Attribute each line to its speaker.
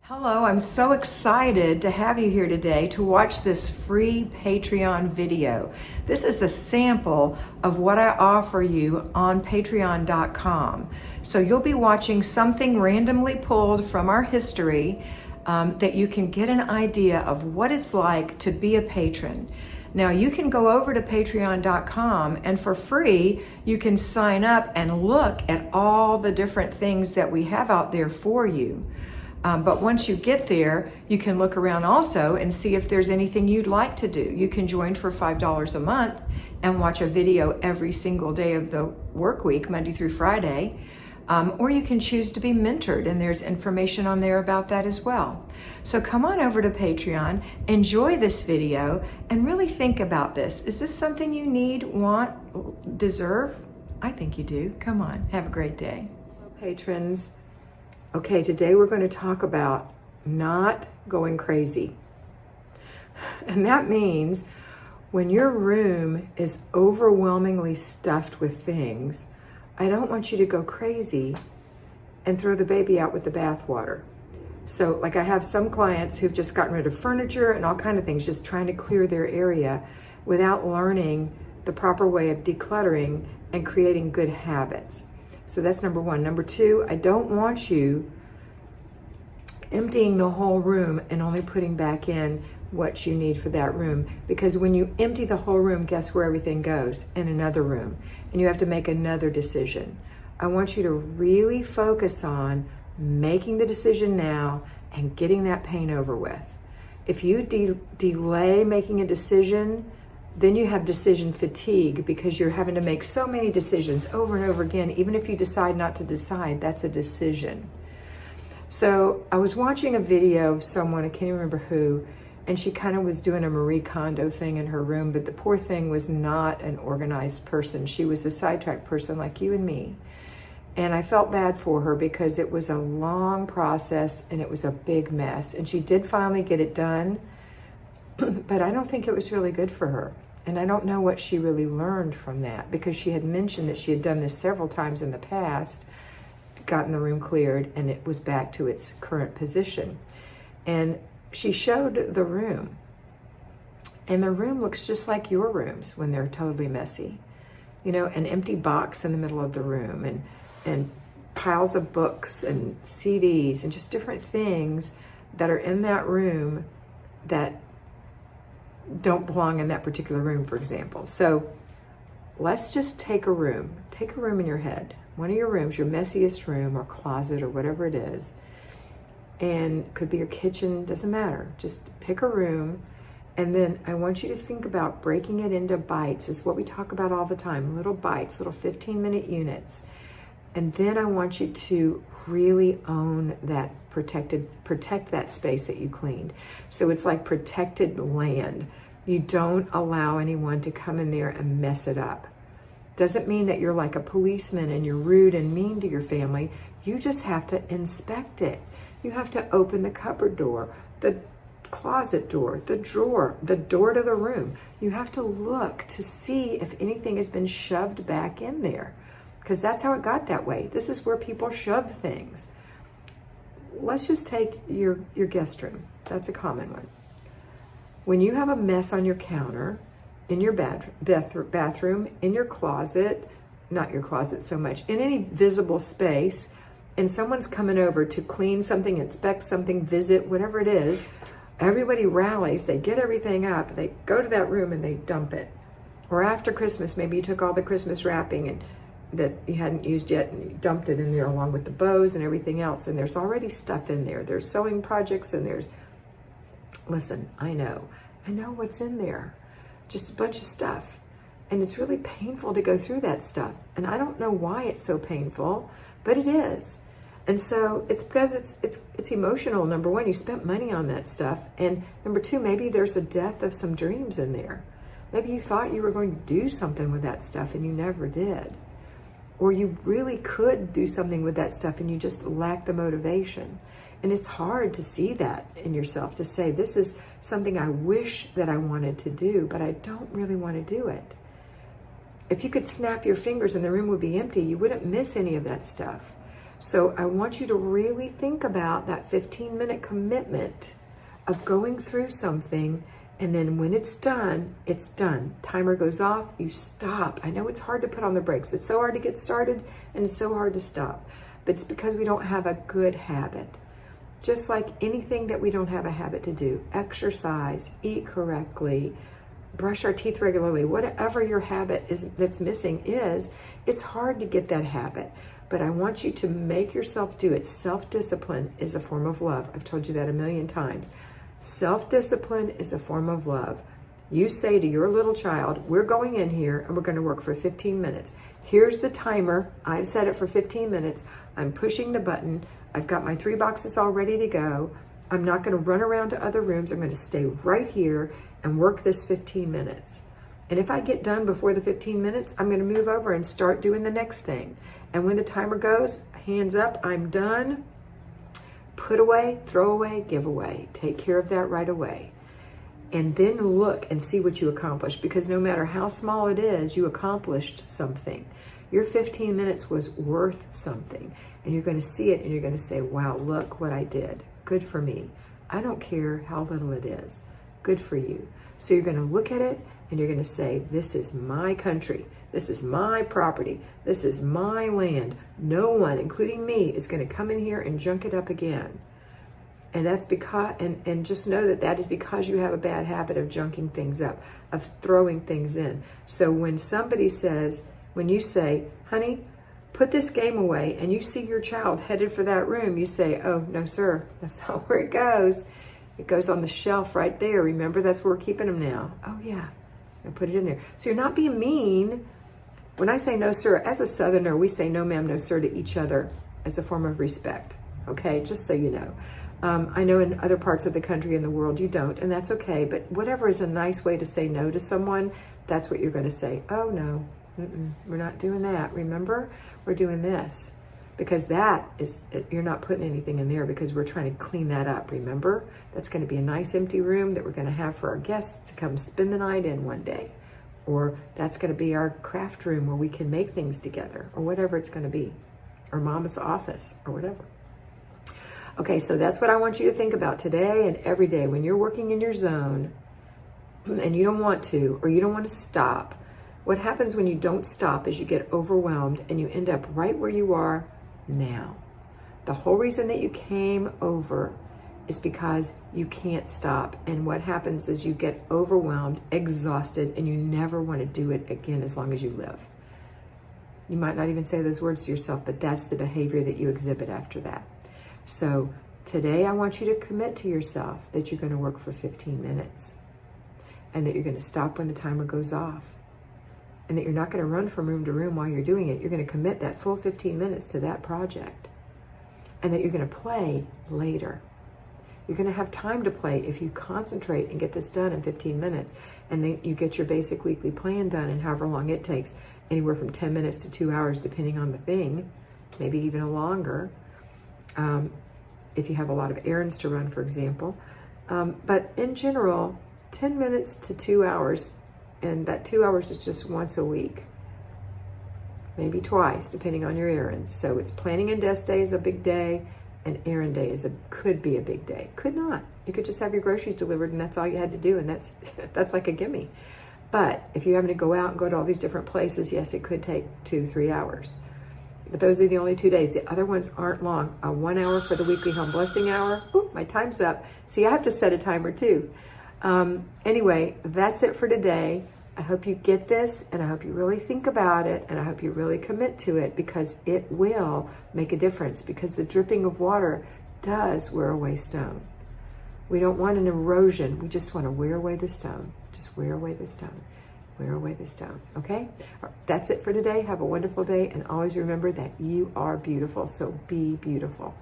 Speaker 1: Hello, I'm so excited to have you here today to watch this free Patreon video. This is a sample of what I offer you on patreon.com. So you'll be watching something randomly pulled from our history that you can get an idea of what it's like to be a patron. Now you can go over to patreon.com and for free, you can sign up and look at all the different things that we have out there for you. But once you get there, you can look around also and see if there's anything you'd like to do. You can join for $5 a month and watch a video every single day of the work week, Monday through Friday. Or you can choose to be mentored, and there's information on there about that as well. So come on over to Patreon, enjoy this video, and really think about this. Is this something you need, want, deserve? I think you do. Come on, have a great day. Hello, patrons. Okay, today we're going to talk about not going crazy. And that means when your room is overwhelmingly stuffed with things, I don't want you to go crazy and throw the baby out with the bathwater. So like I have some clients who've just gotten rid of furniture and all kinds of things, just trying to clear their area without learning the proper way of decluttering and creating good habits. So that's number one. Number two, I don't want you emptying the whole room and only putting back in what you need for that room. Because when you empty the whole room, guess where everything goes? In another room. And you have to make another decision. I want you to really focus on making the decision now and getting that pain over with. If you delay making a decision, then you have decision fatigue because you're having to make so many decisions over and over again. Even if you decide not to decide, that's a decision. So I was watching a video of someone, I can't even remember who, and she kind of was doing a Marie Kondo thing in her room, but the poor thing was not an organized person. She was a sidetracked person like you and me. And I felt bad for her because it was a long process and it was a big mess. And she did finally get it done, but I don't think it was really good for her. And I don't know what she really learned from that, because she had mentioned that she had done this several times in the past, gotten the room cleared, and it was back to its current position. And she showed the room. And the room looks just like your rooms when they're totally messy. You know, an empty box in the middle of the room, and piles of books and CDs and just different things that are in that room that don't belong in that particular room, for example. So let's just take a room in your head, one of your rooms, your messiest room or closet or whatever it is, and could be your kitchen, doesn't matter. Just pick a room, and then I want you to think about breaking it into bites. It's what we talk about all the time, little bites, little 15-minute units. And then I want you to really own that, protect that space that you cleaned. So it's like protected land. You don't allow anyone to come in there and mess it up. Doesn't mean that you're like a policeman and you're rude and mean to your family. You just have to inspect it. You have to open the cupboard door, the closet door, the drawer, the door to the room. You have to look to see if anything has been shoved back in there, because that's how it got that way. This is where people shove things. Let's just take your guest room. That's a common one. When you have a mess on your counter, in your bathroom, in your closet, not your closet so much, in any visible space, and someone's coming over to clean something, inspect something, visit, whatever it is, everybody rallies, they get everything up, they go to that room and they dump it. Or after Christmas, maybe you took all the Christmas wrapping and that you hadn't used yet and you dumped it in there along with the bows and everything else, and there's already stuff in there. There's sewing projects and there's, listen, I know what's in there. Just a bunch of stuff. And it's really painful to go through that stuff. And I don't know why it's so painful, but it is. And so it's because it's emotional. Number one, you spent money on that stuff. And number two, maybe there's a death of some dreams in there. Maybe you thought you were going to do something with that stuff and you never did. Or you really could do something with that stuff and you just lack the motivation. And it's hard to see that in yourself, to say, this is something I wish that I wanted to do, but I don't really want to do it. If you could snap your fingers and the room would be empty, you wouldn't miss any of that stuff. So I want you to really think about that 15-minute commitment of going through something, and then when it's done, it's done. Timer goes off, you stop. I know it's hard to put on the brakes. It's so hard to get started and it's so hard to stop, but it's because we don't have a good habit. Just like anything that we don't have a habit to do, exercise, eat correctly, brush our teeth regularly, whatever your habit is that's missing is, it's hard to get that habit. But I want you to make yourself do it. Self-discipline is a form of love. I've told you that a million times. Self-discipline is a form of love. You say to your little child, we're going in here and we're going to work for 15 minutes. Here's the timer. I've set it for 15 minutes. I'm pushing the button. I've got my 3 boxes all ready to go. I'm not going to run around to other rooms. I'm going to stay right here and work this 15 minutes. And if I get done before the 15 minutes, I'm going to move over and start doing the next thing. And when the timer goes, hands up, I'm done. Put away, throw away, give away. Take care of that right away. And then look and see what you accomplished, because no matter how small it is, you accomplished something. Your 15 minutes was worth something. And you're going to see it and you're going to say, wow, look what I did. Good for me. I don't care how little it is. Good for you. So you're going to look at it and you're going to say, this is my country. This is my property. This is my land. No one, including me, is going to come in here and junk it up again. And that's because, and just know that that is because you have a bad habit of junking things up, of throwing things in. So when somebody says, when you say, honey, put this game away, and you see your child headed for that room, you say, oh, no, sir, that's not where it goes. It goes on the shelf right there. Remember, that's where we're keeping them now. Oh, yeah, and put it in there. So you're not being mean. When I say no, sir, as a Southerner, we say no, ma'am, no, sir to each other as a form of respect, okay? Just so you know. I know in other parts of the country and the world you don't, and that's okay, but whatever is a nice way to say no to someone, that's what you're going to say. Oh, no, we're not doing that. Remember, we're doing this. Because that is, you're not putting anything in there because we're trying to clean that up, remember? That's going to be a nice empty room that we're going to have for our guests to come spend the night in one day. Or that's going to be our craft room where we can make things together, or whatever it's going to be. Or mama's office, or whatever. Okay, so that's what I want you to think about today and every day. When you're working in your zone and you don't want to, or you don't want to stop, what happens when you don't stop is you get overwhelmed and you end up right where you are now. The whole reason that you came over is because you can't stop. And what happens is you get overwhelmed, exhausted, and you never want to do it again as long as you live. You might not even say those words to yourself, but that's the behavior that you exhibit after that. So today I want you to commit to yourself that you're going to work for 15 minutes and that you're going to stop when the timer goes off. And that you're not going to run from room to room while you're doing it. You're going to commit that full 15 minutes to that project. And that you're going to play later. You're going to have time to play if you concentrate and get this done in 15 minutes. And then you get your basic weekly plan done in however long it takes. Anywhere from 10 minutes to 2 hours, depending on the thing. Maybe even longer. If you have a lot of errands to run, for example. But in general, 10 minutes to 2 hours. And that 2 hours is just once a week, maybe twice, depending on your errands. So it's planning and desk day is a big day, and errand day could be a big day. Could not. You could just have your groceries delivered, and that's all you had to do, and that's like a gimme. But if you're having to go out and go to all these different places, yes, it could take 2-3 hours. But those are the only 2 days. The other ones aren't long. 1 hour for the weekly home blessing hour. Ooh, my time's up. See, I have to set a timer too. Anyway, that's it for today. I hope you get this, and I hope you really think about it, and I hope you really commit to it, because it will make a difference, because the dripping of water does wear away stone. We don't want an erosion. We just want to wear away the stone. Just wear away the stone. Wear away the stone. Okay? That's it for today. Have a wonderful day, and always remember that you are beautiful. So be beautiful.